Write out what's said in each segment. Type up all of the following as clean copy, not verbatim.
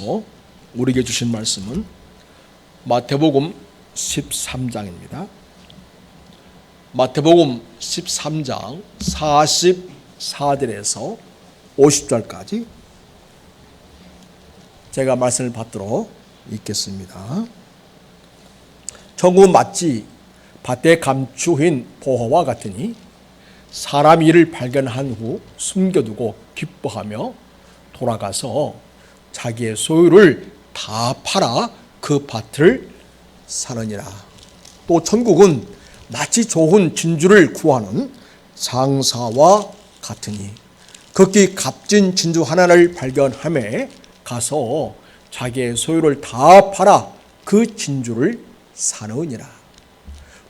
하나님께서 우리에게 주신 말씀은 마태복음 13장입니다. 마태복음 13장 44절에서 50절까지 제가 말씀을 받도록 읽겠습니다. 천국은 마치 밭에 감추인 보화와 같으니 사람이 이를 발견한 후 숨겨두고 기뻐하며 돌아가서 자기의 소유를 다 팔아 그 밭을 사느니라. 또 천국은 마치 좋은 진주를 구하는 장사와 같으니 극히 값진 진주 하나를 발견함에 가서 자기의 소유를 다 팔아 그 진주를 사느니라.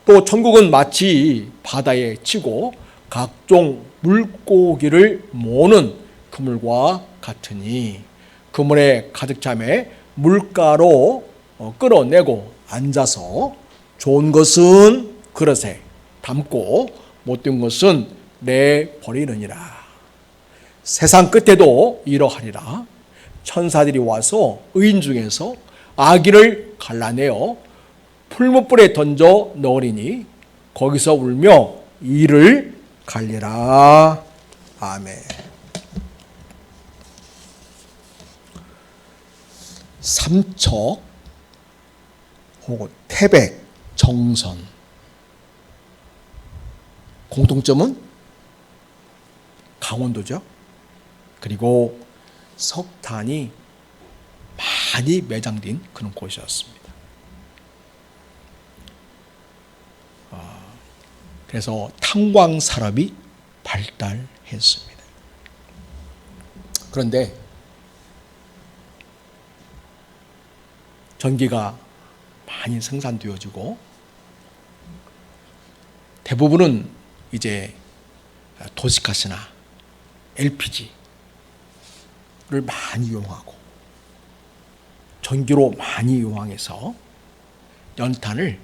또 천국은 마치 바다에 치고 각종 물고기를 모으는 그물과 같으니 그물에 가득 차매 물가로 끌어내고 앉아서 좋은 것은 그릇에 담고 못된 것은 내버리느니라. 세상 끝에도 이러하리라. 천사들이 와서 의인 중에서 악인을 갈라내어 풀무불에 던져 넣으리니 거기서 울며 이를 갈리라. 아멘. 삼척 혹은 태백, 정선. 공통점은 강원도죠. 그리고 석탄이 많이 매장된 그런 곳이었습니다. 그래서 탄광 산업이 발달했습니다. 그런데 전기가 많이 생산되어지고 대부분은 이제 도시가스나 LPG를 많이 이용하고 전기로 많이 이용해서 연탄을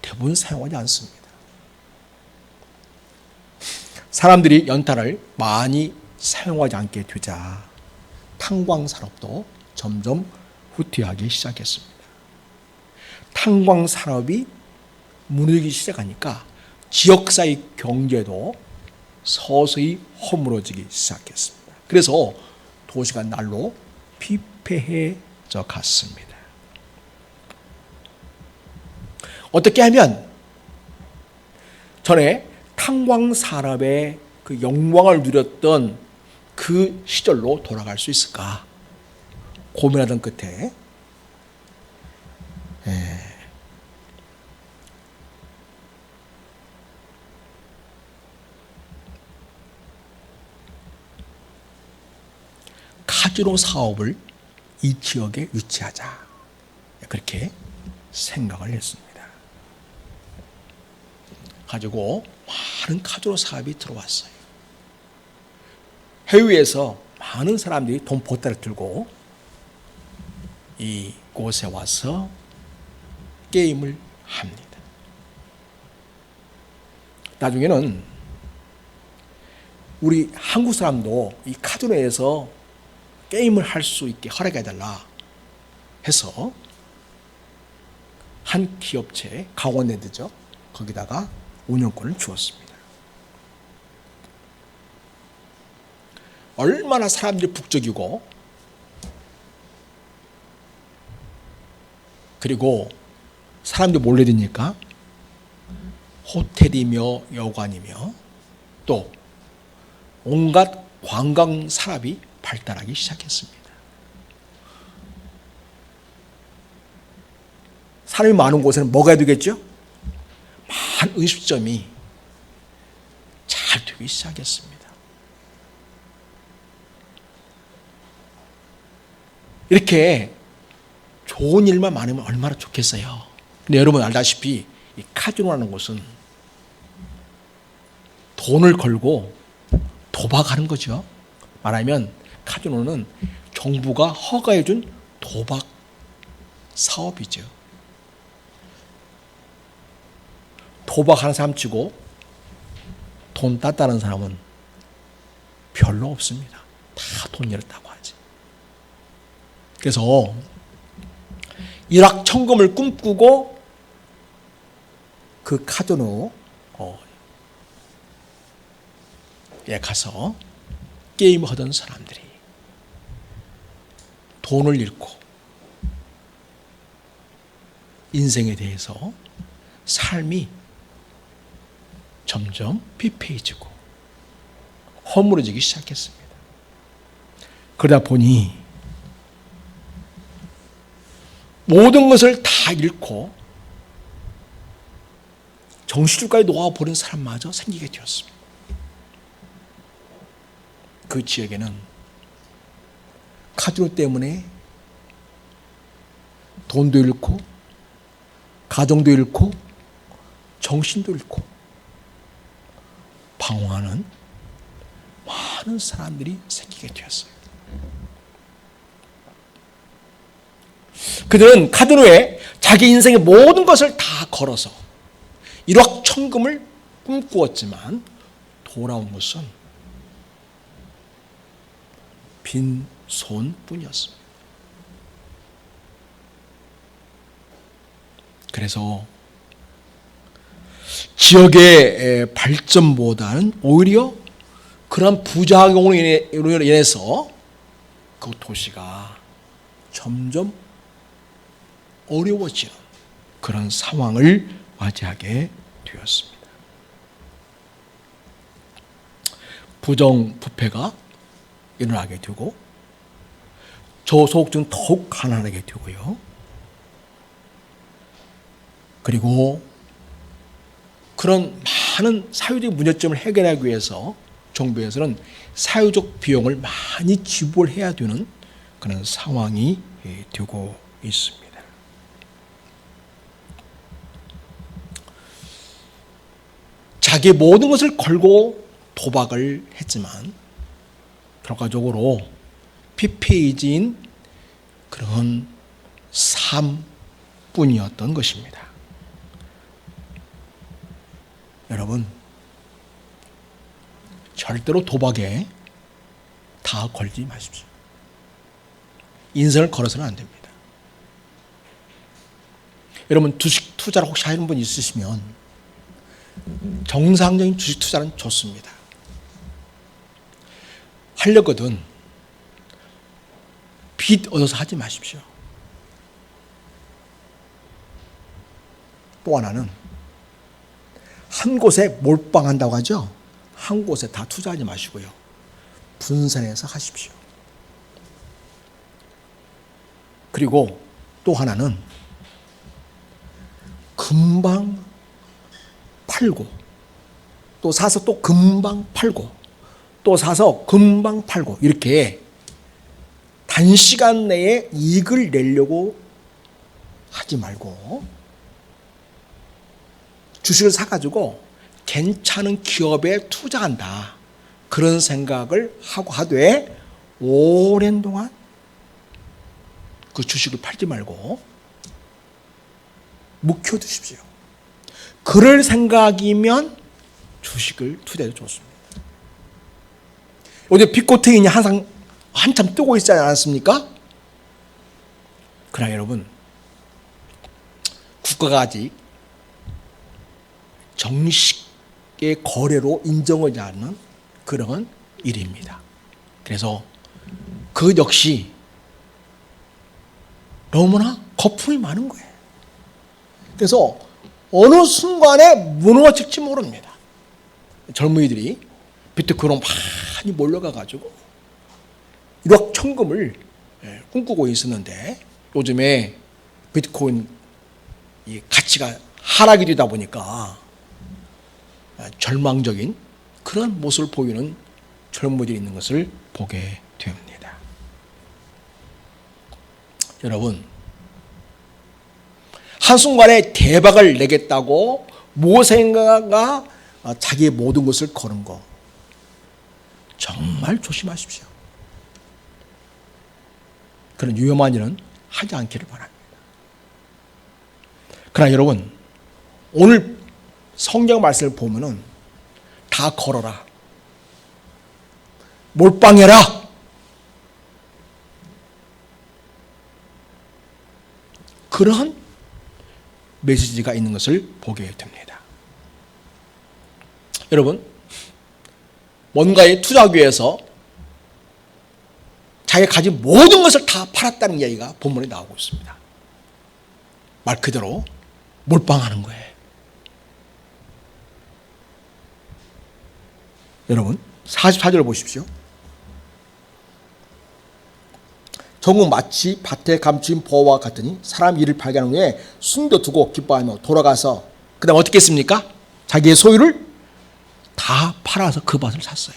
대부분 사용하지 않습니다. 사람들이 연탄을 많이 사용하지 않게 되자 탄광 산업도 점점 후퇴하기 시작했습니다. 탄광 산업이 무너지기 시작하니까 지역사회 경제도 서서히 허물어지기 시작했습니다. 그래서 도시가 날로 피폐해져 갔습니다. 어떻게 하면 전에 탄광 산업의 그 영광을 누렸던 그 시절로 돌아갈 수 있을까 고민하던 끝에 카지노 사업을 이 지역에 유치하자 그렇게 생각을 했습니다. 가지고 많은 카지노 사업이 들어왔어요. 해외에서 많은 사람들이 돈 보따리 들고 이곳에 와서 게임을 합니다. 나중에는 우리 한국 사람도 이 카지노에서 게임을 할 수 있게 허락해달라 해서 한 기업체, 강원랜드죠. 거기다가 운영권을 주었습니다. 얼마나 사람들이 북적이고 그리고 사람들이 몰려드니까 호텔이며 여관이며 또 온갖 관광 산업이 발달하기 시작했습니다. 사람이 많은 곳에는 뭐가 해야 되겠죠? 많은 음식점이 잘 되기 시작했습니다. 이렇게 좋은 일만 많으면 얼마나 좋겠어요. 근데 여러분 알다시피 이 카지노라는 곳은 돈을 걸고 도박하는 거죠. 말하면 카지노는 정부가 허가해준 도박 사업이죠. 도박하는 사람 치고 돈 땄다는 사람은 별로 없습니다. 다 돈 잃었다고 하지. 그래서 일확천금을 꿈꾸고 그 카지노에 가서 게임을 하던 사람들이 돈을 잃고 인생에 대해서 삶이 점점 피폐해지고 허물어지기 시작했습니다. 그러다 보니 모든 것을 다 잃고 정신줄까지 놓아버린 사람마저 생기게 되었습니다. 그 지역에는 카지노 때문에 돈도 잃고 가정도 잃고 정신도 잃고 방황하는 많은 사람들이 생기게 되었어요. 그들은 카지노에 자기 인생의 모든 것을 다 걸어서 일확천금을 꿈꾸었지만 돌아온 것은 빈손뿐이었습니다. 그래서 지역의 발전보다는 오히려 그런 부작용으로 인해서 그 도시가 점점 어려워지는 그런 상황을 맞이하게 되었습니다. 부정부패가 일어나게 되고 저소득층은 더욱 가난하게 되고요. 그리고 그런 많은 사회적인 문제점을 해결하기 위해서 정부에서는 사회적 비용을 많이 지불해야 되는 그런 상황이 되고 있습니다. 자기의 모든 것을 걸고 도박을 했지만 결과적으로 피폐해진 그런 삶뿐이었던 것입니다. 여러분, 절대로 도박에 다 걸지 마십시오. 인생을 걸어서는 안 됩니다. 여러분, 주식 투자를 혹시 하는 분 있으시면 정상적인 주식 투자는 좋습니다. 하려거든 빚 얻어서 하지 마십시오. 또 하나는 한 곳에 몰빵한다고 하죠. 한 곳에 다 투자하지 마시고요. 분산해서 하십시오. 그리고 또 하나는 금방 팔고 또 사서 또 금방 팔고 또 사서 금방 팔고 이렇게 단시간 내에 이익을 내려고 하지 말고 주식을 사가지고 괜찮은 기업에 투자한다. 그런 생각을 하고 하되 오랜 동안 그 주식을 팔지 말고 묵혀두십시오. 그럴 생각이면 주식을 투자해도 좋습니다. 요즘 비트코인이 한참 뜨고 있지 않았습니까? 그러나 여러분, 국가가 아직 정식의 거래로 인정하지 않는 그런 일입니다. 그래서 그 역시 너무나 거품이 많은 거예요. 그래서 어느 순간에 무너질지 모릅니다. 젊은이들이 비트코인으로 많이 몰려가가지고 일확천금을 꿈꾸고 있었는데 요즘에 비트코인 이 가치가 하락이 되다 보니까 절망적인 그런 모습을 보이는 젊은이들이 있는 것을 보게 됩니다. 여러분, 한순간에 대박을 내겠다고 모세가 자기의 모든 것을 거는 거 정말 조심하십시오. 그런 위험한 일은 하지 않기를 바랍니다. 그러나 여러분, 오늘 성경 말씀을 보면은 다 걸어라. 몰빵해라. 그러한 메시지가 있는 것을 보게 됩니다. 여러분, 뭔가에 투자하기 위해서 자기가 가진 모든 것을 다 팔았다는 이야기가 본문에 나오고 있습니다. 말 그대로 몰빵하는 거예요. 여러분 44절을 보십시오. 정국 마치 밭에 감추인 보화와 같으니 사람 이를 발견한 후에 숨겨두고 기뻐하며 돌아가서 그 다음 어떻게 했습니까? 자기의 소유를 다 팔아서 그 밭을 샀어요.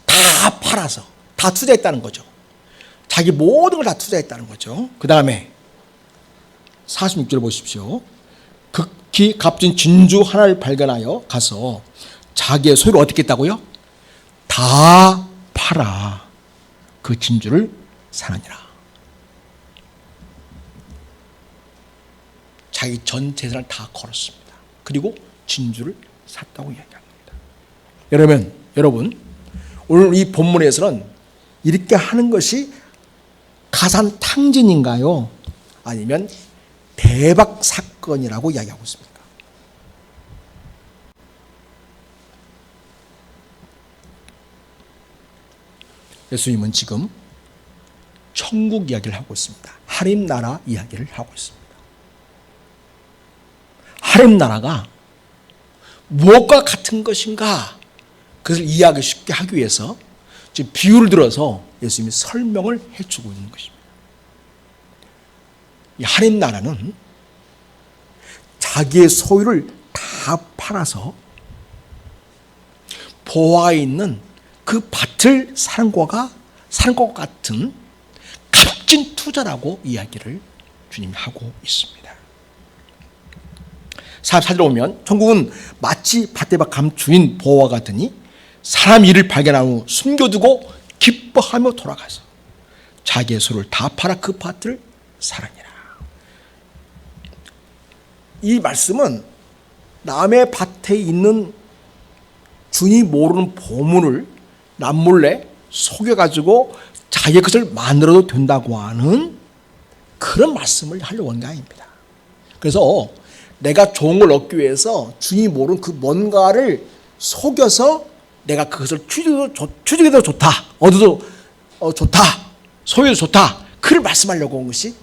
다 팔아서 다 투자했다는 거죠. 자기 모든 걸 다 투자했다는 거죠. 그 다음에 46절 보십시오. 극히 값진 진주 하나를 발견하여 가서 자기의 소유를 어떻게 했다고요? 다 팔아 그 진주를 사느니라. 자기 전 재산을 다 걸었습니다. 그리고 진주를 샀다고 이야기합니다. 여러분 오늘 이 본문에서는 이렇게 하는 것이 가산 탕진인가요? 아니면 대박 사건이라고 이야기하고 있습니까? 예수님은 지금 천국 이야기를 하고 있습니다. 하림 나라 이야기를 하고 있습니다. 하림 나라가 무엇과 같은 것인가? 그것을 이해하기 쉽게 하기 위해서 지금 비유를 들어서 예수님이 설명을 해주고 있는 것입니다. 이 하림 나라는 자기의 소유를 다 팔아서 보화에 있는 그 밭을 사는 것과 같은 값진 투자라고 이야기를 주님이 하고 있습니다. 44절에 보면 천국은 마치 밭에 감추인 보화와 같으니 사람 이를 발견한 후 숨겨두고 기뻐하며 돌아가서 자기의 소유를 다 팔아 그 밭을 사느니라. 이 말씀은 남의 밭에 있는 주인이 모르는 보물을 남몰래 속여가지고 자기의 것을 만들어도 된다고 하는 그런 말씀을 하려고 하는 게 아닙니다. 그래서 내가 좋은 걸 얻기 위해서 주인이 모르는 그 뭔가를 속여서 내가 그것을 취득해도 좋다, 얻어도 좋다, 소유도 좋다, 그를 말씀하려고 한 것이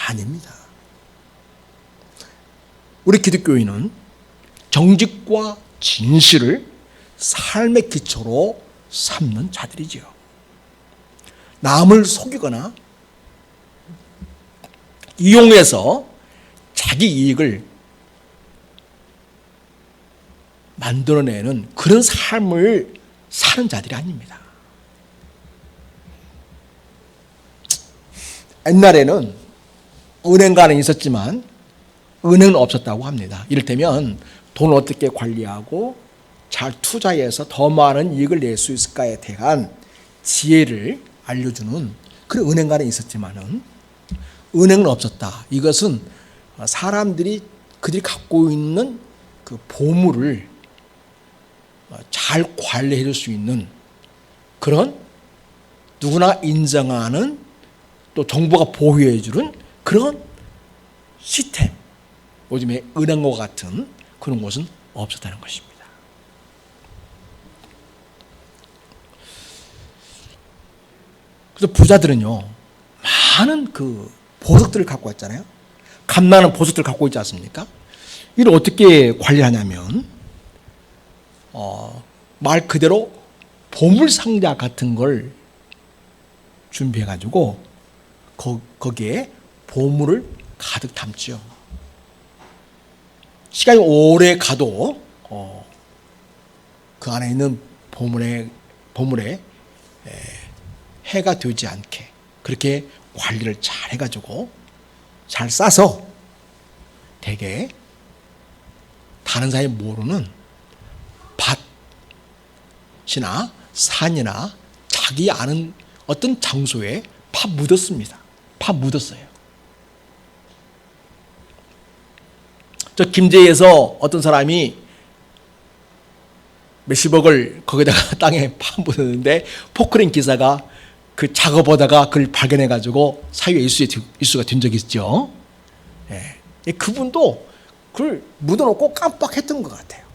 아닙니다. 우리 기독교인은 정직과 진실을 삶의 기초로 삼는 자들이지요. 남을 속이거나 이용해서 자기 이익을 만들어내는 그런 삶을 사는 자들이 아닙니다. 옛날에는 은행가는 있었지만 은행은 없었다고 합니다. 이를테면 돈을 어떻게 관리하고 잘 투자해서 더 많은 이익을 낼 수 있을까에 대한 지혜를 알려주는 그런 은행가는 있었지만은 은행은 없었다. 이것은 그들이 갖고 있는 그 보물을 잘 관리해 줄 수 있는 그런 누구나 인정하는 또 정부가 보호해 주는 그런 시스템, 요즘에 은행과 같은 그런 곳은 없었다는 것입니다. 그래서 부자들은요, 많은 그 보석들을 갖고 왔잖아요. 값나는 보석들을 갖고 있지 않습니까? 이를 어떻게 관리하냐면 말 그대로 보물상자 같은 걸 준비해가지고 거기에 보물을 가득 담죠. 시간이 오래 가도 그 안에 있는 보물에 해가 되지 않게 그렇게 관리를 잘 해가지고 잘 싸서 되게 다른 사람이 모르는 밭이나 산이나 자기 아는 어떤 장소에 묻었습니다. 묻었어요. 저 김제에서 어떤 사람이 몇십억을 거기다가 땅에 묻었는데 포크레인 기사가 그 작업하다가 그걸 발견해가지고 사유에 일수가 된 적이 있죠. 예. 그분도 그걸 묻어놓고 깜빡했던 것 같아요.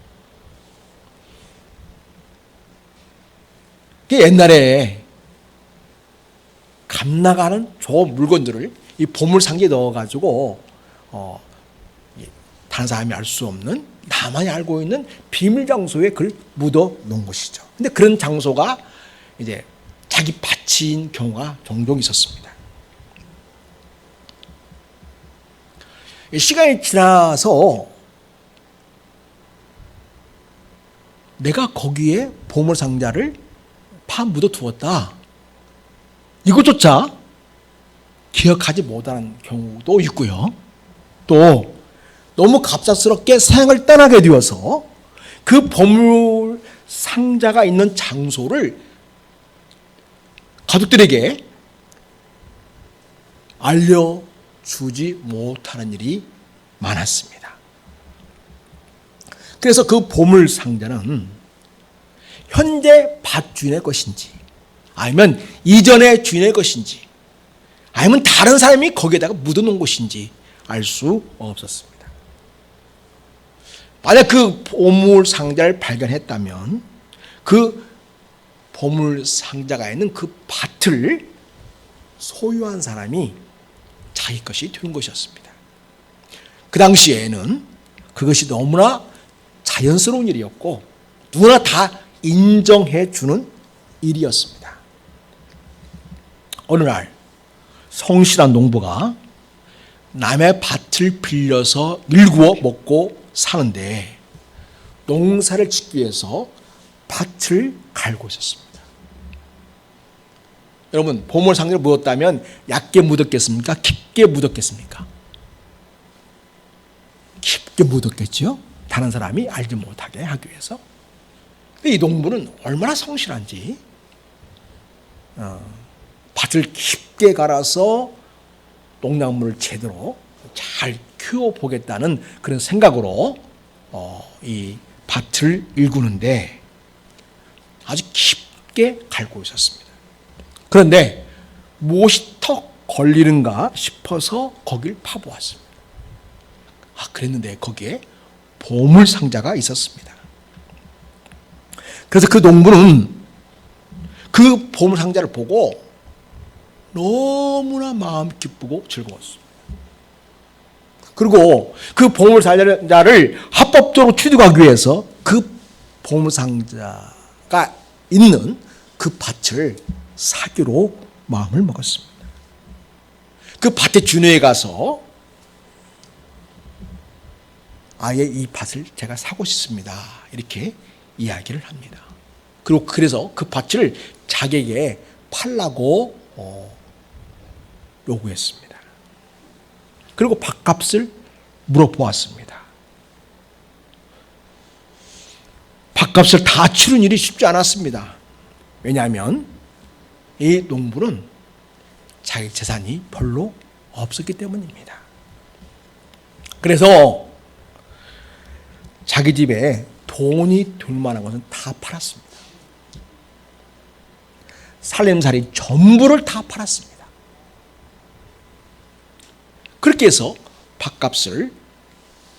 옛날에 감 나가는 좋은 물건들을 이 보물 상자에 넣어가지고 다른 사람이 알 수 없는, 나만이 알고 있는 비밀 장소에 그걸 묻어 놓은 것이죠. 근데 그런 장소가 이제 자기 밭인 경우가 종종 있었습니다. 시간이 지나서 내가 거기에 보물 상자를 묻어 두었다, 이것조차 기억하지 못하는 경우도 있고요. 또 너무 갑작스럽게 생을 떠나게 되어서 그 보물 상자가 있는 장소를 가족들에게 알려주지 못하는 일이 많았습니다. 그래서 그 보물 상자는 현재 밭 주인의 것인지, 아니면 이전의 주인의 것인지, 아니면 다른 사람이 거기에다가 묻어놓은 것인지 알 수 없었습니다. 만약 그 보물 상자를 발견했다면 그 보물 상자가 있는 그 밭을 소유한 사람이 자기 것이 되는 것이었습니다. 그 당시에는 그것이 너무나 자연스러운 일이었고 누구나 다 인정해 주는 일이었습니다. 어느 날 성실한 농부가 남의 밭을 빌려서 일구어 먹고 사는데 농사를 짓기 위해서 밭을 갈고 있었습니다. 여러분, 보물 상자를 묻었다면 얕게 묻었겠습니까? 깊게 묻었겠습니까? 깊게 묻었겠죠. 다른 사람이 알지 못하게 하기 위해서. 이 농부는 얼마나 성실한지 밭을 깊게 갈아서 농작물을 제대로 잘 키워보겠다는 그런 생각으로 이 밭을 일구는데 아주 깊게 갈고 있었습니다. 그런데 무엇이 턱 걸리는가 싶어서 거길 파보았습니다. 그랬는데 거기에 보물 상자가 있었습니다. 그래서 그 농부는 그 보물 상자를 보고 너무나 마음 기쁘고 즐거웠습니다. 그리고 그 보물 상자를 합법적으로 취득하기 위해서 그 보물 상자가 있는 그 밭을 사기로 마음을 먹었습니다. 그 밭의 주인에 가서 아예 이 밭을 제가 사고 싶습니다, 이렇게 이야기를 합니다. 그리고 그래서 그 밭을 자기에게 팔라고 요구했습니다. 그리고 밭값을 물어보았습니다. 밭값을 다 치르는 일이 쉽지 않았습니다. 왜냐하면 이 농부는 자기 재산이 별로 없었기 때문입니다. 그래서 자기 집에 돈이 될 만한 것은 다 팔았습니다. 살림살이 전부를 다 팔았습니다. 그렇게 해서 밭값을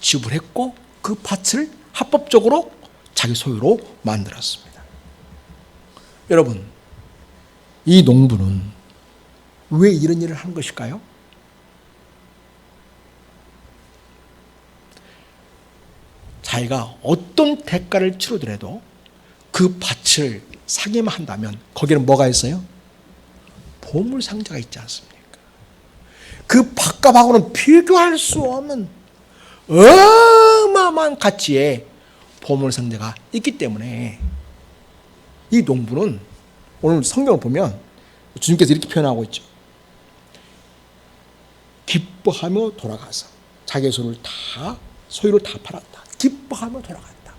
지불했고 그 밭을 합법적으로 자기 소유로 만들었습니다. 여러분, 이 농부는 왜 이런 일을 한 것일까요? 자기가 어떤 대가를 치르더라도 그 밭을 사기만 한다면 거기는 뭐가 있어요? 보물 상자가 있지 않습니까? 그 밭값하고는 비교할 수 없는 어마어마한 가치의 보물 상자가 있기 때문에 이 농부는 오늘 성경을 보면 주님께서 이렇게 표현하고 있죠. 기뻐하며 돌아가서 자기의 소유를 다 팔았다. 기뻐하며 돌아갔다.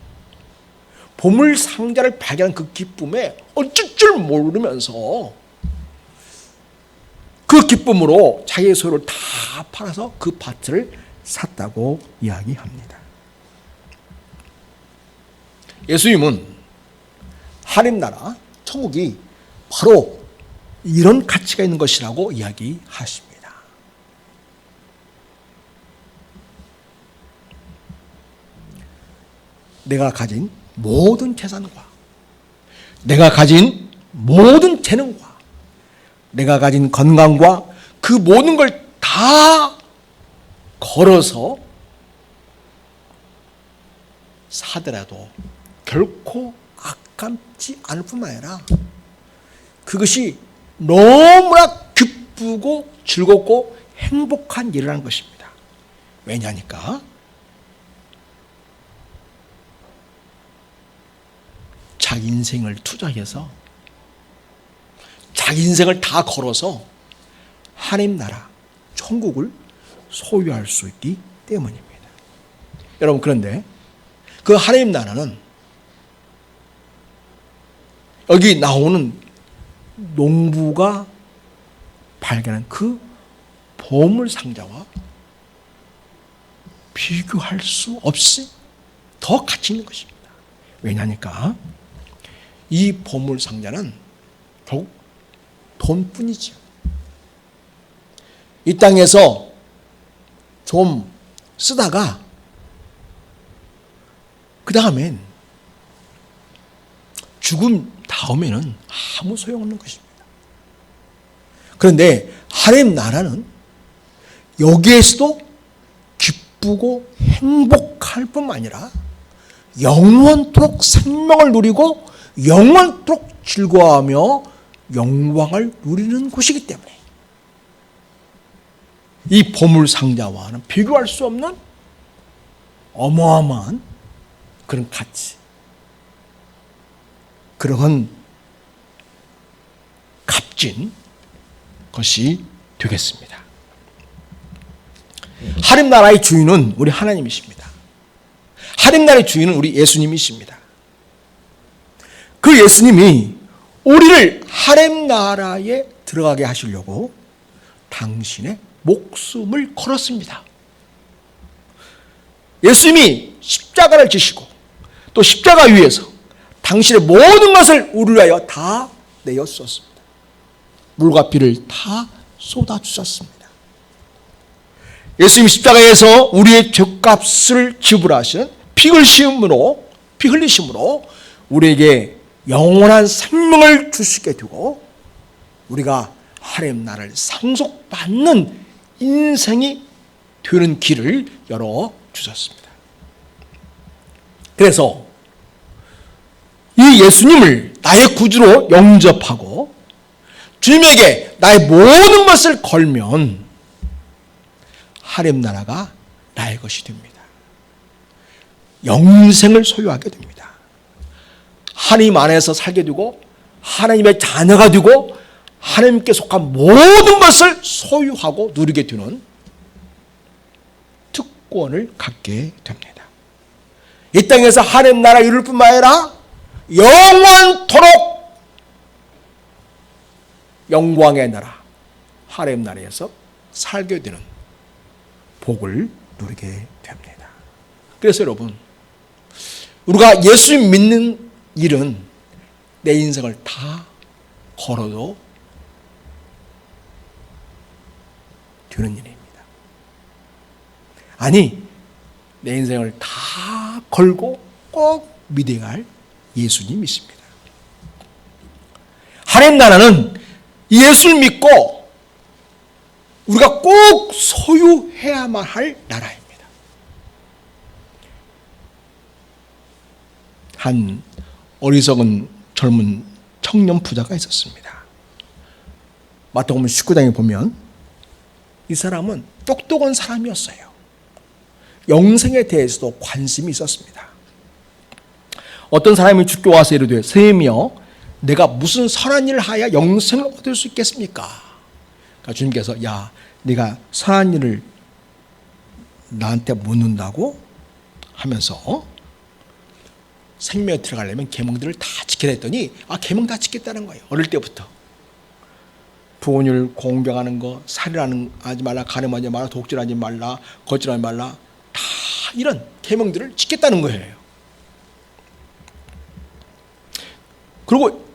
보물 상자를 발견한 그 기쁨에 어쩔 줄 모르면서 그 기쁨으로 자기의 소유를 다 팔아서 그 밭을 샀다고 이야기합니다. 예수님은 하나님 나라 천국이 바로 이런 가치가 있는 것이라고 이야기하십니다. 내가 가진 모든 재산과 내가 가진 모든 재능과 내가 가진 건강과 그 모든 걸 다 걸어서 사더라도 결코 아깝지 않을 뿐만 아니라 그것이 너무나 기쁘고 즐겁고 행복한 일이라는 것입니다. 왜냐니까 자기 인생을 투자해서 자기 인생을 다 걸어서 하나님 나라, 천국을 소유할 수 있기 때문입니다. 여러분, 그런데 그 하나님 나라는 여기 나오는 농부가 발견한 그 보물 상자와 비교할 수 없이 더 가치 있는 것입니다. 왜냐니까 이 보물 상자는 결국 돈뿐이지요. 이 땅에서 좀 쓰다가 그 다음엔 죽음 다음에는 아무 소용없는 것입니다. 그런데 하나님 나라는 여기에서도 기쁘고 행복할 뿐만 아니라 영원토록 생명을 누리고 영원토록 즐거워하며 영광을 누리는 곳이기 때문에 이 보물 상자와는 비교할 수 없는 어마어마한 그런 가치, 그러한 값진 것이 되겠습니다. 하나님 나라의 주인은 우리 하나님이십니다. 하나님 나라의 주인은 우리 예수님이십니다. 그 예수님이 우리를 하나님 나라에 들어가게 하시려고 당신의 목숨을 걸었습니다. 예수님이 십자가를 지시고 또 십자가 위에서 당신의 모든 것을 우리를 위하여 다 내어 쏟았습니다. 물과 피를 다 쏟아주셨습니다. 예수님 십자가에서 우리의 죄값을 지불하신 피 흘리심으로 우리에게 영원한 생명을 주시게 되고 우리가 하나님 나라를 상속받는 인생이 되는 길을 열어주셨습니다. 그래서 이 예수님을 나의 구주로 영접하고 주님에게 나의 모든 것을 걸면 하나님 나라가 나의 것이 됩니다. 영생을 소유하게 됩니다. 하나님 안에서 살게 되고 하나님의 자녀가 되고 하나님께 속한 모든 것을 소유하고 누리게 되는 특권을 갖게 됩니다. 이 땅에서 하나님 나라 이룰 뿐만 아니라 영원토록 영광의 나라 하나님 나라에서 살게 되는 복을 누리게 됩니다. 그래서 여러분, 우리가 예수님 믿는 일은 내 인생을 다 걸어도 되는 일입니다. 아니, 내 인생을 다 걸고 꼭 믿어야 할 예수님이십니다. 하나님 나라는 예수를 믿고 우리가 꼭 소유해야만 할 나라입니다. 한 어리석은 젊은 청년 부자가 있었습니다. 마태복음 19장에 보면 이 사람은 똑똑한 사람이었어요. 영생에 대해서도 관심이 있었습니다. 어떤 사람이 죽게 와서 이르되 선생님이여 내가 무슨 선한 일을 하여 영생을 얻을 수 있겠습니까? 그러니까 주님께서 야 네가 선한 일을 나한테 묻는다고 하면서 생명에 들어가려면 계명들을 다 지켜야 했더니 계명 다 지켰다는 거예요. 어릴 때부터 부모님을 공경하는 거, 살인하지 말라, 간음하지 말라, 독질하지 말라, 거짓하지 말라, 다 이런 계명들을 지켰다는 거예요. 그리고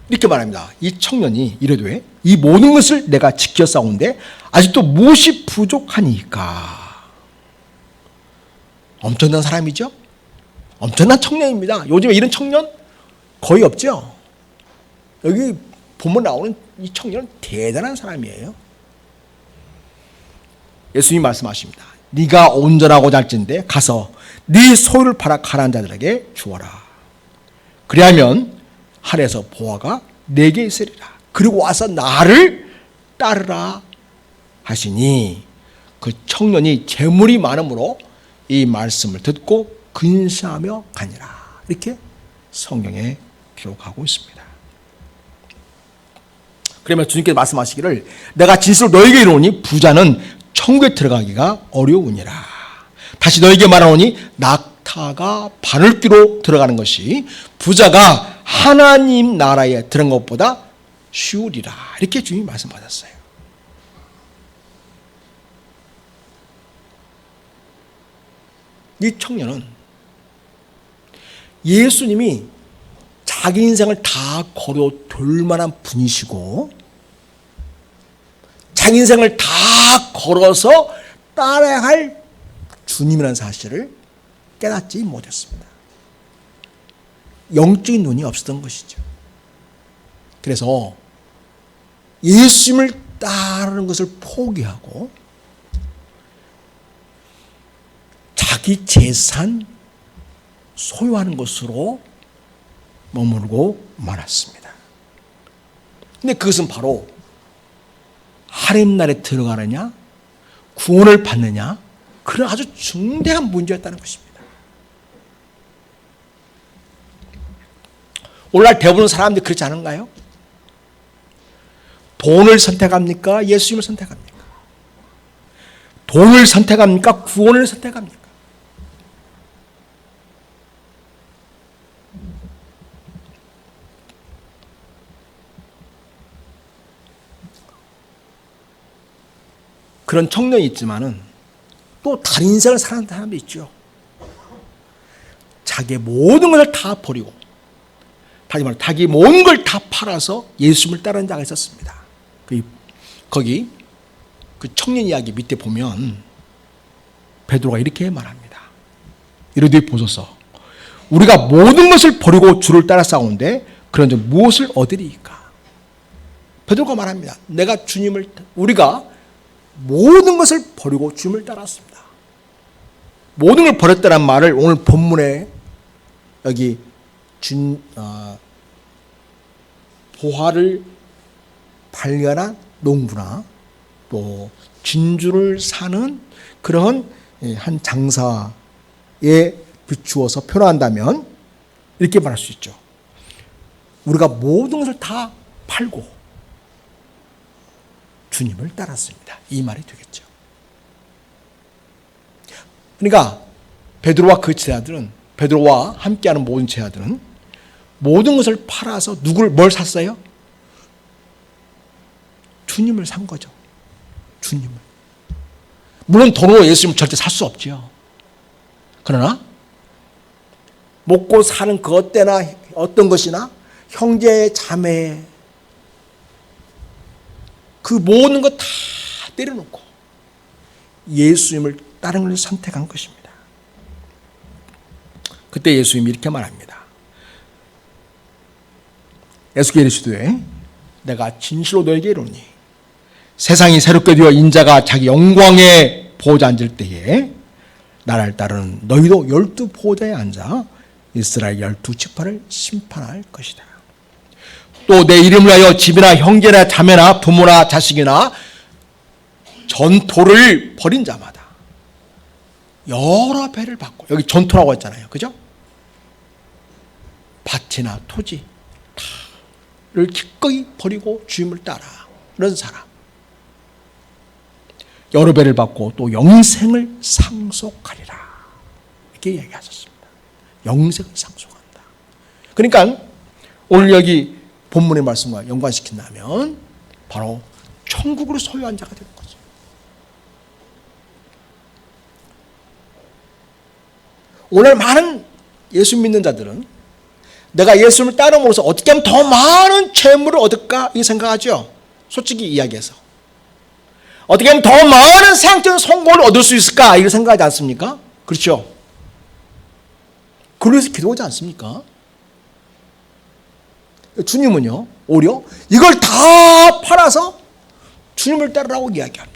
이렇게 말합니다. 이 청년이 이르되 이 모든 것을 내가 지켜 싸운데 아직도 무엇이 부족하니까. 엄청난 사람이죠. 엄청난 청년입니다. 요즘에 이런 청년 거의 없죠. 여기 본문 나오는 이 청년은 대단한 사람이에요. 예수님이 말씀하십니다. 네가 온전하고자 할진대 가서 네 소유를 팔아 가난한 자들에게 주어라. 그리하면 하늘에서 보화가 내게 있으리라. 그리고 와서 나를 따르라 하시니 그 청년이 재물이 많으므로 이 말씀을 듣고 근시하며 가니라. 이렇게 성경에 기록하고 있습니다. 그러면 주님께서 말씀하시기를 내가 진실로 너에게 이르노니 부자는 천국에 들어가기가 어려우니라. 다시 너에게 말하노니 낙타가 바늘귀로 들어가는 것이 부자가 하나님 나라에 들어간 것보다 쉬우리라. 이렇게 주님이 말씀하셨어요. 이 청년은 예수님이 자기 인생을 다 걸어둘 만한 분이시고 자기 인생을 다 걸어서 따라야 할 주님이라는 사실을 깨닫지 못했습니다. 영적인 눈이 없었던 것이죠. 그래서 예수님을 따르는 것을 포기하고 자기 재산 소유하는 것으로 머무르고 말았습니다. 근데 그것은 바로 하나님 나라에 들어가느냐 구원을 받느냐 그런 아주 중대한 문제였다는 것입니다. 오늘날 대부분 사람들이 그렇지 않은가요? 돈을 선택합니까? 예수님을 선택합니까? 돈을 선택합니까? 구원을 선택합니까? 그런 청년이 있지만은 또 다른 인생을 사는 사람도 있죠. 자기의 모든 것을 다 버리고 다시 말해 자기 모든 걸 다 팔아서 예수님을 따르는 자가 있었습니다. 거기 그 청년 이야기 밑에 보면 베드로가 이렇게 말합니다. 이르되 보소서 우리가 모든 것을 버리고 주를 따라 싸우는데 그런즉 무엇을 얻으리이까? 베드로가 말합니다. 우리가 모든 것을 버리고 주님을 따랐습니다. 모든 걸 버렸다는 말을 오늘 본문에 여기 보화를 발견한 농부나 또 진주를 사는 그런 한 장사에 비추어서 표현한다면 이렇게 말할 수 있죠. 우리가 모든 것을 다 팔고 주님을 따랐습니다. 이 말이 되겠죠. 그러니까 베드로와 그 제자들은 베드로와 함께하는 모든 제자들은 모든 것을 팔아서 뭘 샀어요? 주님을 산 거죠. 주님을. 물론 돈으로 예수님을 절대 살 수 없죠. 그러나 먹고 사는 그 때나 어떤 것이나 형제 자매 그 모든 것 다 때려놓고 예수님을 따르는 것을 선택한 것입니다. 그때 예수님이 이렇게 말합니다. 예수께서 이르시되 내가 진실로 너에게 이르노니 세상이 새롭게 되어 인자가 자기 영광에 보호자 앉을 때에 나를 따르는 너희도 12 보호자에 앉아 이스라엘 12 지파를 심판할 것이다. 또 내 이름을 하여 집이나 형제나 자매나 부모나 자식이나 전토를 벌인 자마다 여러 배를 받고, 여기 전토라고 했잖아요. 그죠? 밭이나 토지 다를 기꺼이 버리고 주님을 따라 그런 사람 여러 배를 받고 또 영생을 상속하리라 이렇게 얘기하셨습니다. 영생을 상속한다. 그러니까 오늘 여기 본문의 말씀과 연관시킨다면 바로 천국으로 소유한 자가 되는 거죠. 오늘 많은 예수 믿는 자들은 내가 예수님을 따름으로써 어떻게 하면 더 많은 재물을 얻을까 이 생각하죠. 솔직히 이야기해서 어떻게 하면 더 많은 세상적인 성공을 얻을 수 있을까 이렇게 생각하지 않습니까? 그렇죠. 그래서 기도하지 않습니까? 주님은요 오히려 이걸 다 팔아서 주님을 따르라고 이야기합니다.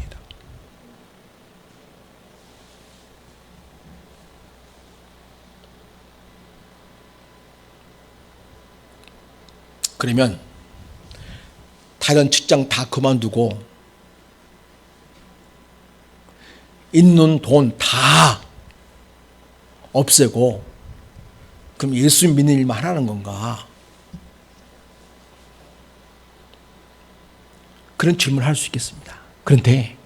그러면 다른 직장 다 그만두고 있는 돈 다 없애고 그럼 예수 믿는 일만 하라는 건가? 그런 질문을 할 수 있겠습니다. 그런데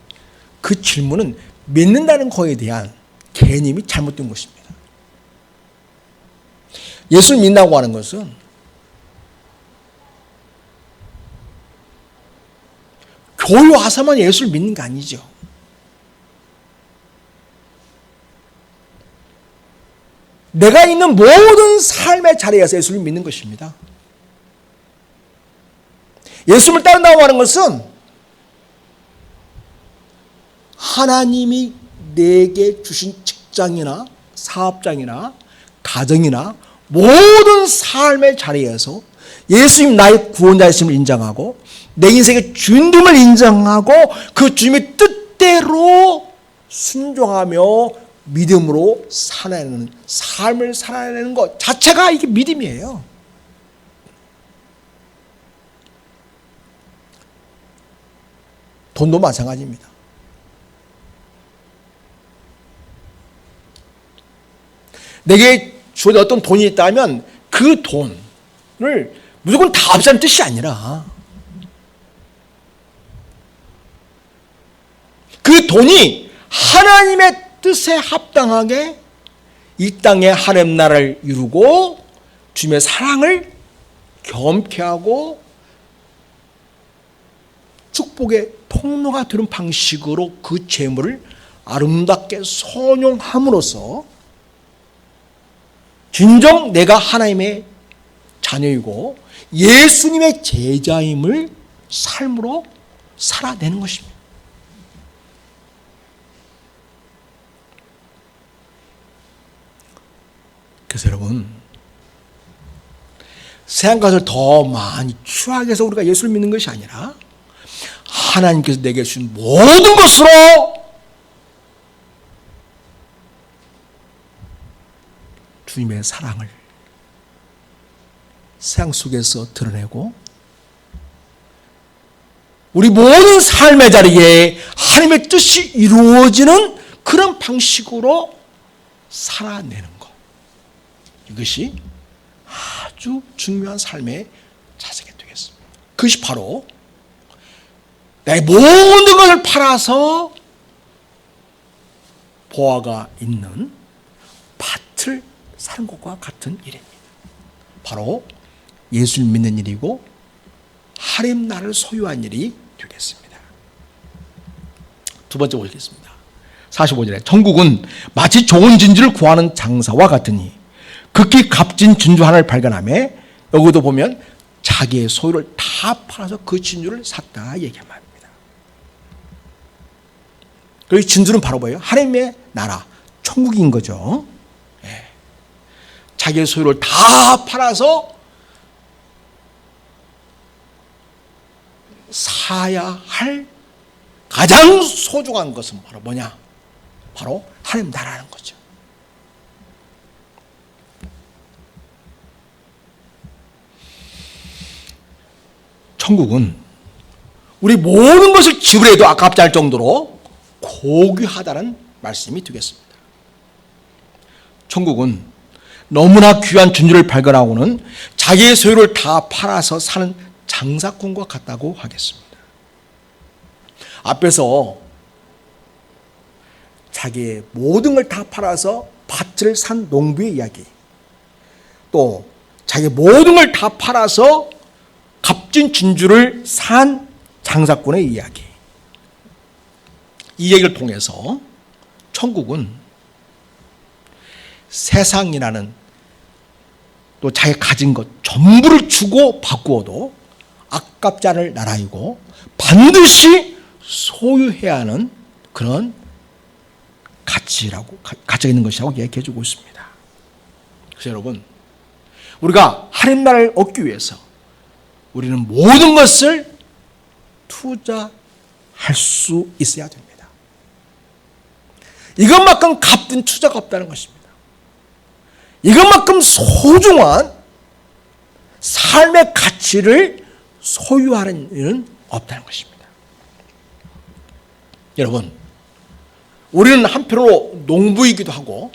그 질문은 믿는다는 거에 대한 개념이 잘못된 것입니다. 예수를 믿는다고 하는 것은 교회 와서만 예수를 믿는 게 아니죠. 내가 있는 모든 삶의 자리에서 예수를 믿는 것입니다. 예수를 따른다고 하는 것은 하나님이 내게 주신 직장이나 사업장이나 가정이나 모든 삶의 자리에서 예수님 나의 구원자이심을 인정하고 내 인생의 주님을 인정하고 그 주님의 뜻대로 순종하며 믿음으로 살아내는 삶을 살아내는 것 자체가 이게 믿음이에요. 돈도 마찬가지입니다. 내게 주어진 어떤 돈이 있다면 그 돈을 무조건 다 없애는 뜻이 아니라 그 돈이 하나님의 뜻에 합당하게 이 땅에 하나님 나라를 이루고 주님의 사랑을 경험케 하고 축복의 통로가 되는 방식으로 그 재물을 아름답게 선용함으로써 진정 내가 하나님의 자녀이고 예수님의 제자임을 삶으로 살아내는 것입니다. 그래서 여러분, 세상 것을 더 많이 추하게 해서 우리가 예수를 믿는 것이 아니라 하나님께서 내게 주신 모든 것으로 주님의 사랑을 세상 속에서 드러내고 우리 모든 삶의 자리에 하나님의 뜻이 이루어지는 그런 방식으로 살아내는 것. 이것이 아주 중요한 삶의 자세가 되겠습니다. 그것이 바로 내 모든 것을 팔아서 보화가 있는 밭을 사는 것과 같은 일입니다. 바로 예수를 믿는 일이고 하나님 나라를 소유한 일이 되겠습니다. 두 번째 보시겠습니다. 45절에 천국은 마치 좋은 진주를 구하는 장사와 같으니 극히 값진 진주 하나를 발견하며 여기도 보면 자기의 소유를 다 팔아서 그 진주를 샀다 얘기합니다. 그리고 진주는 바로 뭐예요? 하나님의 나라, 천국인 거죠. 예. 자기의 소유를 다 팔아서 사야 할 가장 소중한 것은 바로 뭐냐? 바로 하나님 나라는 거죠. 천국은 우리 모든 것을 지불해도 아깝지 않을 정도로 고귀하다는 말씀이 되겠습니다. 천국은 너무나 귀한 진주를 발견하고는 자기의 소유를 다 팔아서 사는 장사꾼과 같다고 하겠습니다. 앞에서 자기의 모든 걸 다 팔아서 밭을 산 농부의 이야기, 또 자기의 모든 걸 다 팔아서 값진 진주를 산 장사꾼의 이야기, 이 얘기를 통해서 천국은 세상이라는 또 자기가 가진 것 전부를 주고 바꾸어도 아깝지 않을 나라이고 반드시 소유해야 하는 그런 가치가 있는 것이라고 얘기해 주고 있습니다. 그래서 여러분, 우리가 하나님 나라를 얻기 위해서 우리는 모든 것을 투자할 수 있어야 됩니다. 이것만큼 값진 투자가 없다는 것입니다. 이것만큼 소중한 삶의 가치를 소유하는 일은 없다는 것입니다. 여러분, 우리는 한편으로 농부이기도 하고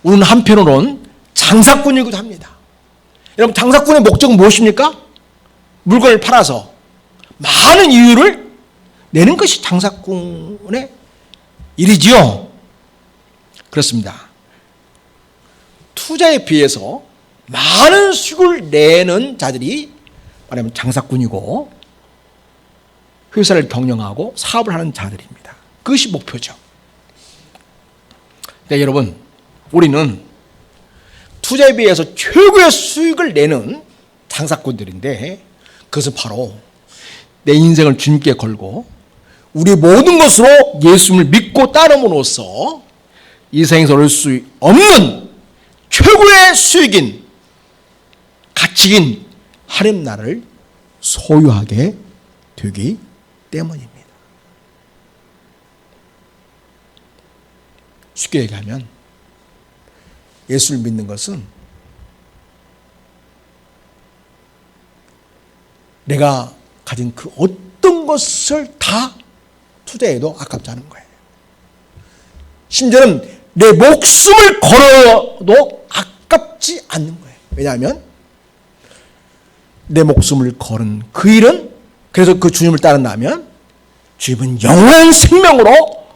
우리는 한편으로는 장사꾼이기도 합니다. 여러분, 장사꾼의 목적은 무엇입니까? 물건을 팔아서 많은 이윤을 내는 것이 장사꾼의 일이지요. 그렇습니다. 투자에 비해서 많은 수익을 내는 자들이 말하면 장사꾼이고 회사를 경영하고 사업을 하는 자들입니다. 그것이 목표죠. 그러니까 여러분, 우리는 투자에 비해서 최고의 수익을 내는 장사꾼들인데 그것은 바로 내 인생을 주님께 걸고 우리 모든 것으로 예수님을 믿고 따름으로써 이 세상에서 얻을 수 없는 최고의 수익인 가치인 하나님 나라를 소유하게 되기 때문입니다. 쉽게 얘기하면 예수를 믿는 것은 내가 가진 그 어떤 것을 다 투자해도 아깝지 않은 거예요. 심지어는 내 목숨을 걸어도 아깝지 않는 거예요. 왜냐하면 내 목숨을 걸은 그 일은, 그래서 그 주님을 따른다면 주님은 영원한 생명으로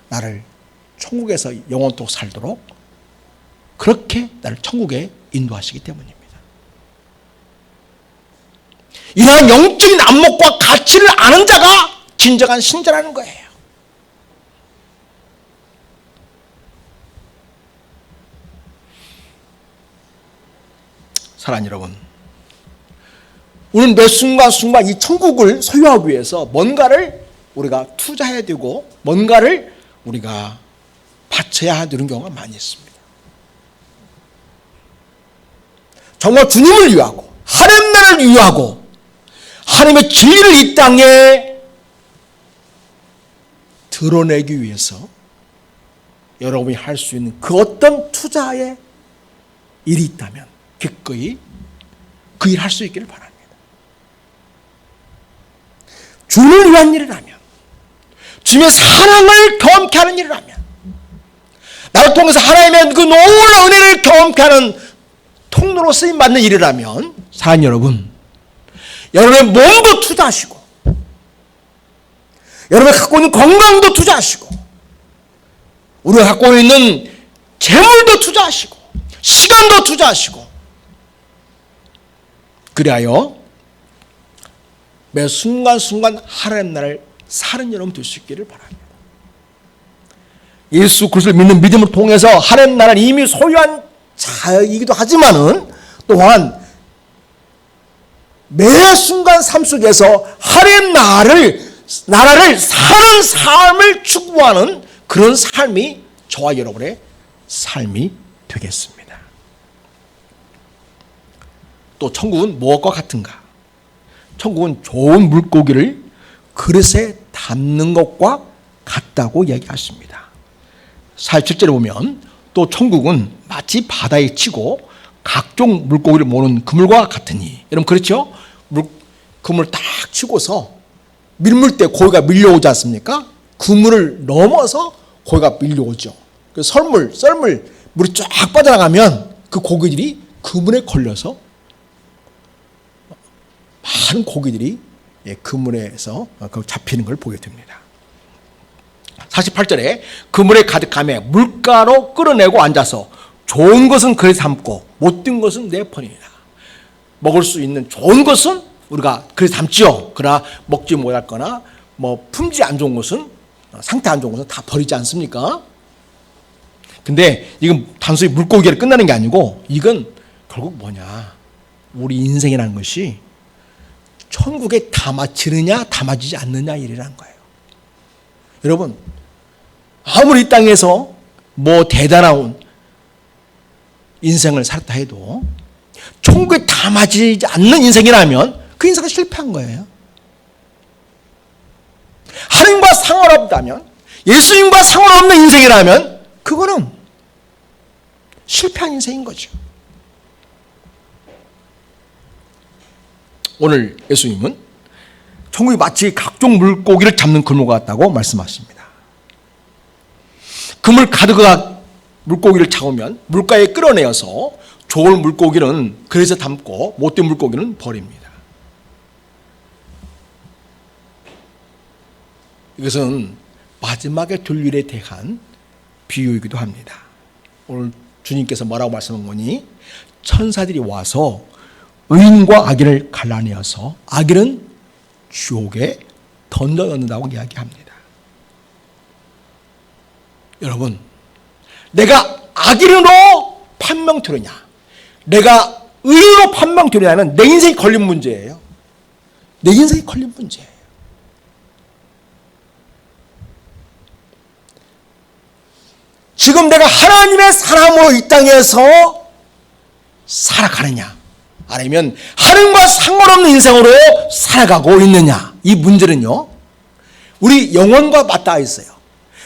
나를 천국에서 영원토록 살도록 그렇게 나를 천국에 인도하시기 때문입니다. 이러한 영적인 안목과 가치를 아는 자가 진정한 신자라는 거예요. 사랑하는 여러분, 우리는 매 순간순간 이 천국을 소유하기 위해서 뭔가를 우리가 투자해야 되고 뭔가를 우리가 바쳐야 되는 경우가 많이 있습니다. 정말 주님을 위하고 하나님 나라를 위하고 하나님의 진리를 이 땅에 드러내기 위해서 여러분이 할 수 있는 그 어떤 투자의 일이 있다면 기꺼이 그 일 할 수 있기를 바랍니다. 주를 위한 일이라면, 주님의 사랑을 경험케 하는 일이라면, 나를 통해서 하나님의 그 놀라운 은혜를 경험케 하는 통로로 쓰임받는 일이라면, 사랑하는 여러분, 여러분의 몸도 투자하시고 여러분이 갖고 있는 건강도 투자하시고 우리가 갖고 있는 재물도 투자하시고 시간도 투자하시고 그리하여 매 순간순간 하나님 나라를 사는 여러분 될 수 있기를 바랍니다. 예수 그리스도를 믿는 믿음을 통해서 하나님 나라를 이미 소유한 자이기도 하지만은 또한 매 순간 삶 속에서 하나님 나라를 사는 삶을 추구하는 그런 삶이 저와 여러분의 삶이 되겠습니다. 또 천국은 무엇과 같은가? 천국은 좋은 물고기를 그릇에 담는 것과 같다고 얘기하십니다. 47절에 보면 또 천국은 마치 바다에 치고 각종 물고기를 모는 그물과 같으니, 여러분 그렇죠? 그물을 딱 치고서 밀물 때 고기가 밀려오지 않습니까? 그물을 넘어서 고기가 밀려오죠. 그 썰물 물이 쫙 빠져나가면 그 고기들이 그물에 걸려서 많은 고기들이 그물에서 잡히는 걸 보게 됩니다. 48절에 그물에 가득함에 물가로 끌어내고 앉아서 좋은 것은 그릇에 담고 못된 것은 내버리니라. 먹을 수 있는 좋은 것은 우리가 그릇에 담지요. 그러나 먹지 못할 뭐 품질 안 좋은 것은, 상태 안 좋은 것은 다 버리지 않습니까? 근데 이건 단순히 물고기를 끝나는 게 아니고 이건 결국 뭐냐? 우리 인생이라는 것이 천국에 담아지느냐 담아지지 않느냐 일이라는 거예요. 여러분, 아무리 이 땅에서 뭐 대단한 인생을 살았다 해도 천국에 담아지지 않는 인생이라면 그 인생은 실패한 거예요. 하나님과 상관없다면, 예수님과 상관없는 인생이라면 그거는 실패한 인생인 거죠. 오늘 예수님은 천국이 마치 각종 물고기를 잡는 그물과 같다고 말씀하십니다. 그물 가득한 물고기를 잡으면 물가에 끌어내어서 좋은 물고기는 그래서 담고 못된 물고기는 버립니다. 이것은 마지막에 될 일에 대한 비유이기도 합니다. 오늘 주님께서 뭐라고 말씀한 거니? 천사들이 와서 의인과 악인을 갈라내어서 악인은 지옥에 던져넣는다고 이야기합니다. 여러분, 내가 악인으로 판명되느냐, 내가 의인으로 판명되느냐는 내 인생이 걸린 문제예요. 내 인생이 걸린 문제예요. 지금 내가 하나님의 사람으로 이 땅에서 살아가느냐, 아니면 하나님과 상관없는 인생으로 살아가고 있느냐, 이 문제는요, 우리 영혼과 맞닿아 있어요.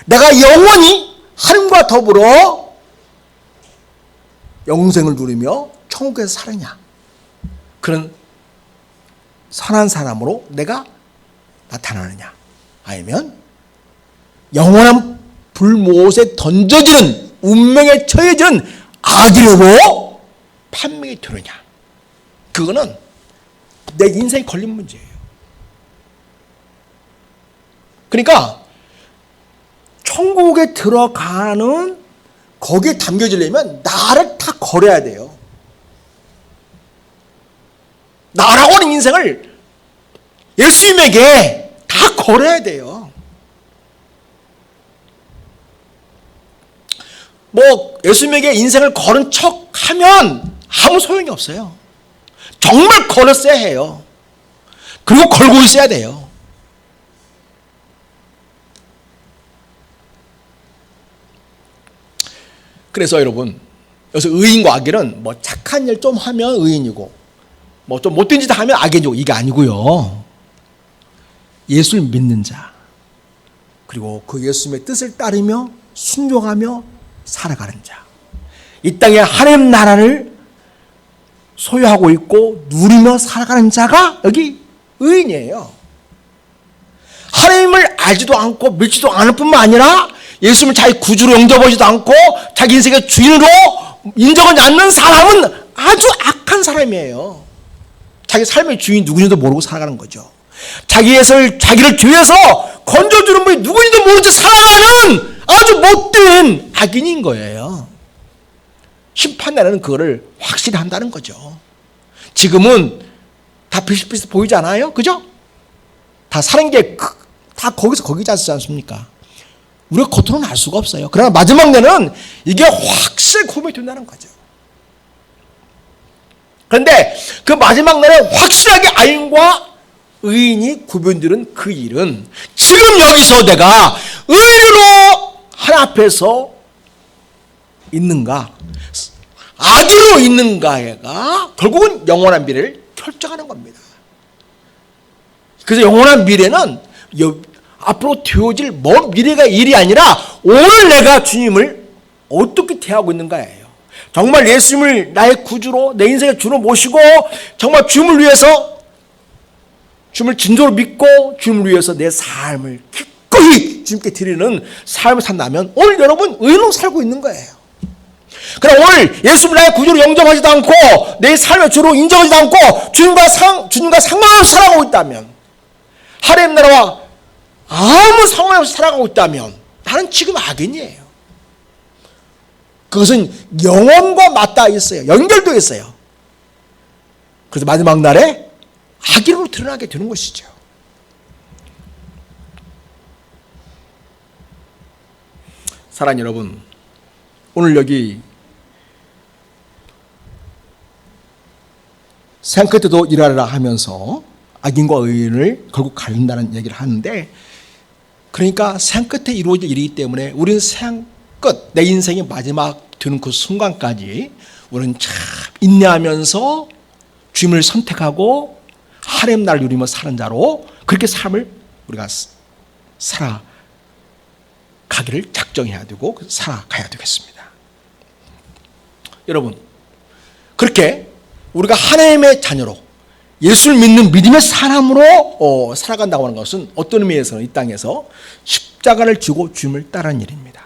내가 영원히 하나님과 더불어 영생을 누리며 천국에서 살느냐, 그런 선한 사람으로 내가 나타나느냐, 아니면 영원한 불못에 던져지는 운명에 처해지는 악인으로 판명이 되느냐, 그거는 내 인생에 걸린 문제예요. 그러니까 천국에 들어가는, 거기에 담겨지려면 나를 다 걸어야 돼요. 나라고 하는 인생을 예수님에게 다 걸어야 돼요. 뭐 예수님에게 인생을 걸은 척 하면 아무 소용이 없어요. 정말 걸었어야 해요. 그리고 걸고 있어야 돼요. 그래서 여러분, 여기서 의인과 악인은 뭐 착한 일 좀 하면 의인이고 뭐 좀 못된 짓 하면 악인이고, 이게 아니고요. 예수를 믿는 자, 그리고 그 예수님의 뜻을 따르며 순종하며 살아가는 자, 이 땅에 하나님 나라를 소유하고 있고 누리며 살아가는 자가 여기 의인이에요. 하나님을 알지도 않고 믿지도 않을 뿐만 아니라 예수님을 자기 구주로 영접하지도 않고 자기 인생의 주인으로 인정하지 않는 사람은 아주 악한 사람이에요. 자기 삶의 주인이 누구인지도 모르고 살아가는 거죠. 자기를 죄에서 건져주는 분이 누구인지도 모르지 살아가는 아주 못된 악인인 거예요. 심판날에는 그거를 확실히 한다는 거죠. 지금은 다 비슷비슷 보이지 않아요? 그죠? 다 사는 게 다 거기서 거기지 않습니까? 우리가 겉으로는 알 수가 없어요. 그러나 마지막 날은 이게 확실히 구분이 된다는 거죠. 그런데 그 마지막 날에 확실하게 악인과 의인이 구분되는 그 일은 지금 여기서 내가 의인으로 하나님 앞에서 있는가, 악인으로 있는가가 결국은 영원한 미래를 결정하는 겁니다. 그래서 영원한 미래는 앞으로 되어질 먼 미래가 일이 아니라 오늘 내가 주님을 어떻게 대하고 있는가예요. 정말 예수님을 나의 구주로, 내 인생의 주로 모시고 정말 주님을 위해서, 주님을 진정으로 믿고 주님을 위해서 내 삶을 기꺼이 주님께 드리는 삶을 산다면 오늘 여러분 의인으로 살고 있는 거예요. 그럼 오늘 예수님을 나의 구주로 영접하지도 않고 내 삶의 주로 인정하지도 않고 주님과 상관없이 살아가고 있다면, 하나님 나라와 아무 상관없이 살아가고 있다면 나는 지금 악인이에요. 그것은 영혼과 맞닿아 있어요. 연결되어 있어요. 그래서 마지막 날에 악인으로 드러나게 되는 것이죠. 사랑하는 여러분, 오늘 여기 생 끝에도 일하라 하면서 악인과 의인을 결국 가른다는 얘기를 하는데, 그러니까 생 끝에 이루어질 일이기 때문에 우리는 생 끝, 내 인생의 마지막 되는 그 순간까지 우리는 참 인내하면서 주님을 선택하고 하나님 나라를 누리며 사는 자로 그렇게 삶을 우리가 살아가기를 작정해야 되고 살아가야 되겠습니다. 여러분, 그렇게 우리가 하나님의 자녀로 예수를 믿는 믿음의 사람으로 살아간다고 하는 것은 어떤 의미에서는 이 땅에서 십자가를 지고 주님을 따르는 일입니다.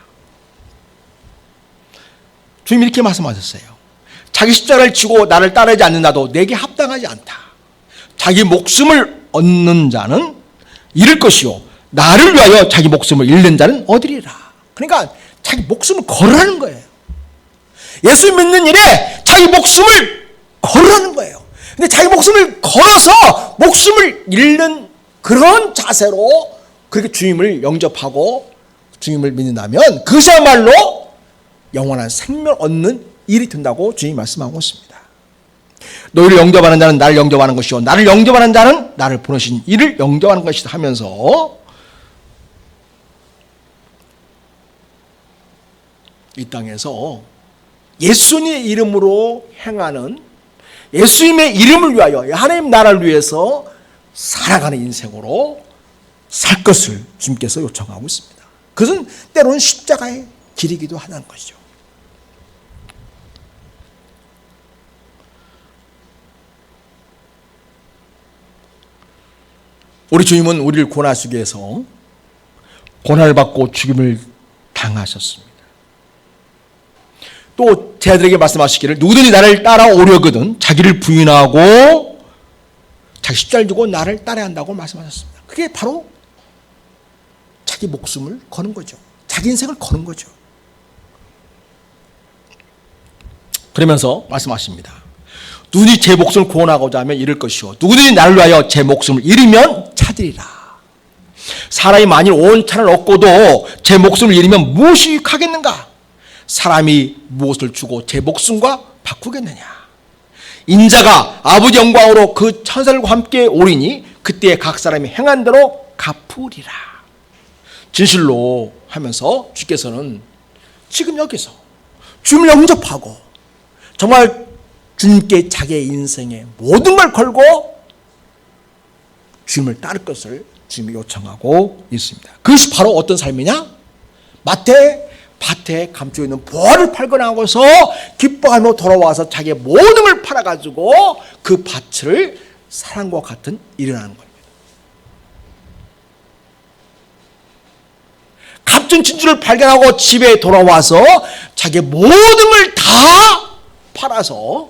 주님이 이렇게 말씀하셨어요. 자기 십자가를 지고 나를 따르지 않는 자도 내게 합당하지 않다. 자기 목숨을 얻는 자는 잃을 것이요 나를 위하여 자기 목숨을 잃는 자는 얻으리라. 그러니까 자기 목숨을 걸으라는 거예요. 예수 믿는 일에 자기 목숨을 걸으라는 거예요. 근데 자기 목숨을 걸어서 목숨을 잃는 그런 자세로 그렇게 주님을 영접하고 주님을 믿는다면 그것이야말로 영원한 생명을 얻는 일이 된다고 주님이 말씀하고 있습니다. 너희를 영접하는 자는 나를 영접하는 것이요 나를 영접하는 자는 나를 보내신 이를 영접하는 것이다 하면서 이 땅에서 예수님의 이름으로 행하는, 예수님의 이름을 위하여 하나님 나라를 위해서 살아가는 인생으로 살 것을 주님께서 요청하고 있습니다. 그것은 때로는 십자가의 길이기도 하다는 것이죠. 우리 주님은 우리를 고난하시기 위해서 고난을 받고 죽임을 당하셨습니다. 또 제자들에게 말씀하시기를 누구든지 나를 따라오려거든 자기를 부인하고 자기 십자가를 지고 나를 따라야 한다고 말씀하셨습니다. 그게 바로 자기 목숨을 거는 거죠. 자기 인생을 거는 거죠. 그러면서 말씀하십니다. 누구든지 제 목숨을 구원하고자 하면 잃을 것이요 누구든지 나를 위하여 제 목숨을 잃으면 찾으리라. 사람이 만일 온 천을 얻고도 제 목숨을 잃으면 무엇이 유익하겠는가? 사람이 무엇을 주고 제 목숨과 바꾸겠느냐? 인자가 아버지 영광으로 그 천사들과 함께 오리니 그때 각 사람이 행한 대로 갚으리라. 진실로 하면서 주께서는 지금 여기서 주님을 영접하고 정말 주님께 자기의 인생의 모든 걸 걸고 주님을 따를 것을 주님이 요청하고 있습니다. 그것이 바로 어떤 삶이냐? 밭에 감추어 있는 보화를 팔고 나가서 기뻐하며 돌아와서 자기의 모든 걸 팔아가지고 그 밭을 사랑과 같은 일어나는 겁니다. 값진 진주를 발견하고 집에 돌아와서 자기의 모든 걸 다 팔아서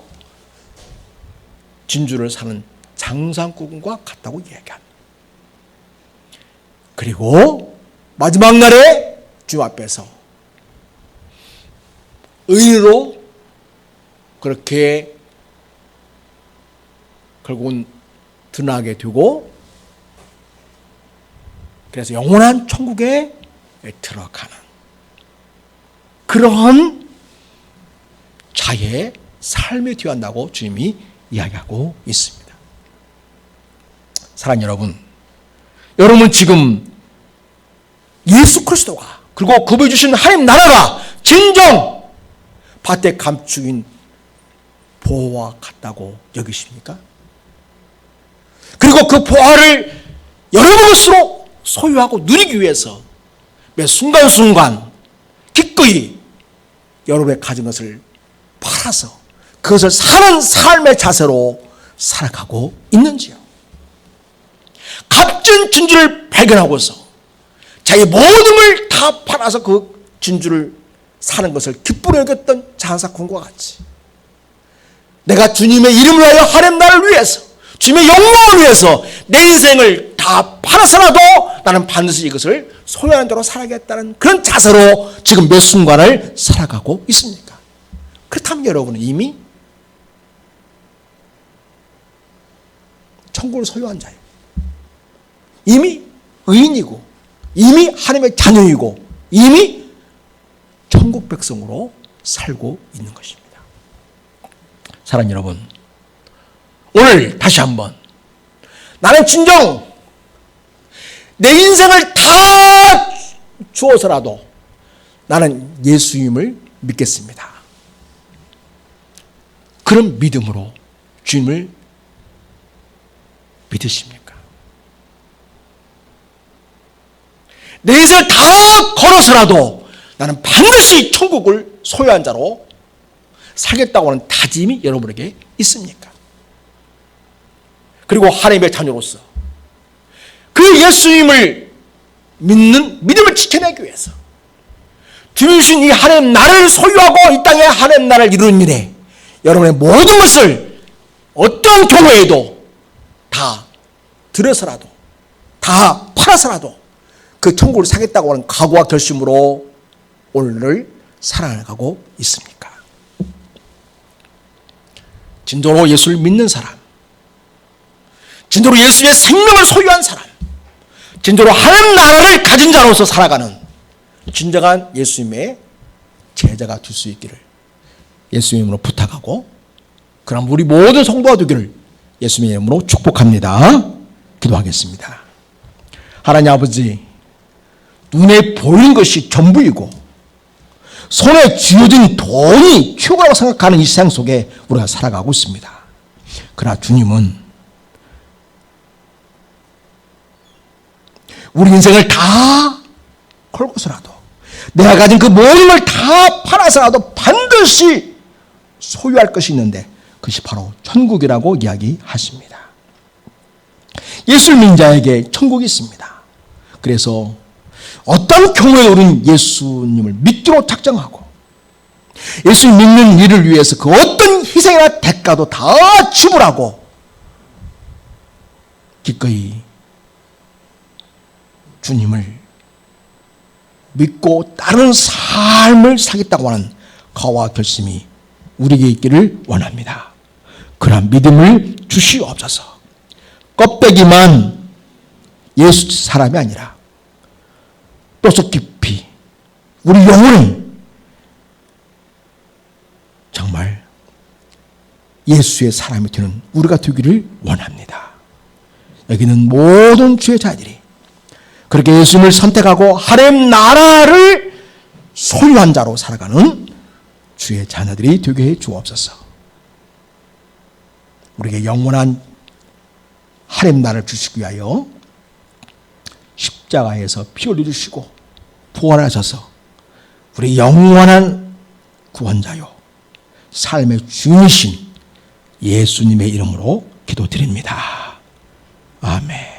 진주를 사는 장사꾼과 같다고 이야기합니다. 그리고 마지막 날에 주님 앞에서 의인으로 그렇게 결국은 드러나게 되고 그래서 영원한 천국에 들어가는 그러한 자의 삶에 뒤한다고 주님이 이야기하고 있습니다. 사랑하는 여러분 지금 예수 그리스도가 그리고 그분이 주신 하나님 나라가 진정 밭에 감추인 보화와 같다고 여기십니까? 그리고 그 보화를 여러분으로 소유하고 누리기 위해서 매 순간순간 기꺼이 여러분의 가진 것을 팔아서 그것을 사는 삶의 자세로 살아가고 있는지요? 값진 진주를 발견하고서 자기 모든 걸 다 팔아서 그 진주를 사는 것을 기쁘게 여겼던 장사꾼과 같이 내가 주님의 이름을 위하여 하나님 나라를 위해서 주님의 영광을 위해서 내 인생을 다 팔아서라도 나는 반드시 이것을 소유하는 대로 살아야겠다는 그런 자세로 지금 몇 순간을 살아가고 있습니까? 그렇다면 여러분은 이미 천국을 소유한 자예요. 이미 의인이고 이미 하나님의 자녀이고 이미 천국 백성으로 살고 있는 것입니다. 사랑하는 여러분, 오늘 다시 한번 나는 진정 내 인생을 다 주어서라도 나는 예수님을 믿겠습니다. 그런 믿음으로 주님을 믿으십니까? 내 인생을 다 걸어서라도 나는 반드시 천국을 소유한 자로 살겠다고 하는 다짐이 여러분에게 있습니까? 그리고 하나님의 자녀로서 그 예수님을 믿는 믿음을 지켜내기 위해서 주신 이 하나님 나라를 소유하고 이 땅에 하나님 나라를 이루는 일에 여러분의 모든 것을 어떤 경우에도 다 들여서라도 다 팔아서라도 그 천국을 사겠다고 하는 각오와 결심으로 오늘을 살아가고 있습니까? 진정으로 예수를 믿는 사람, 진정으로 예수의 생명을 소유한 사람, 진정으로 하나님 나라를 가진 자로서 살아가는 진정한 예수님의 제자가 될 수 있기를 예수님으로 부탁하고, 그럼 우리 모든 성도가 되기를 예수님의 이름으로 축복합니다. 기도하겠습니다. 하나님 아버지, 눈에 보이는 것이 전부이고 손에 쥐어진 돈이 최고라고 생각하는 이 세상 속에 우리가 살아가고 있습니다. 그러나 주님은 우리 인생을 다 걸고서라도 내가 가진 그 모든 걸 다 팔아서라도 반드시 소유할 것이 있는데 그것이 바로 천국이라고 이야기하십니다. 예수를 믿는 자에게 천국이 있습니다. 그래서 어떤 경우에 우리는 예수님을 믿기로 작정하고 예수 믿는 일을 위해서 그 어떤 희생이나 대가도 다 지불하고 기꺼이 주님을 믿고 다른 삶을 살겠다고 하는 각오와 결심이 우리에게 있기를 원합니다. 그러한 믿음을 주시옵소서. 껍데기만 예수 사람이 아니라 뼈속 깊이 우리 영혼은 정말 예수의 사람이 되는 우리가 되기를 원합니다. 여기는 모든 주의 자들이 그렇게 예수님을 선택하고 하나님 나라를 소유한 자로 살아가는 주의 자녀들이 되게 해 주옵소서. 우리에게 영원한 하나님 나라를 주시기 위하여 십자가에서 피 흘려주시고 부활하셔서 우리 영원한 구원자요 삶의 주인이신 예수님의 이름으로 기도드립니다. 아멘.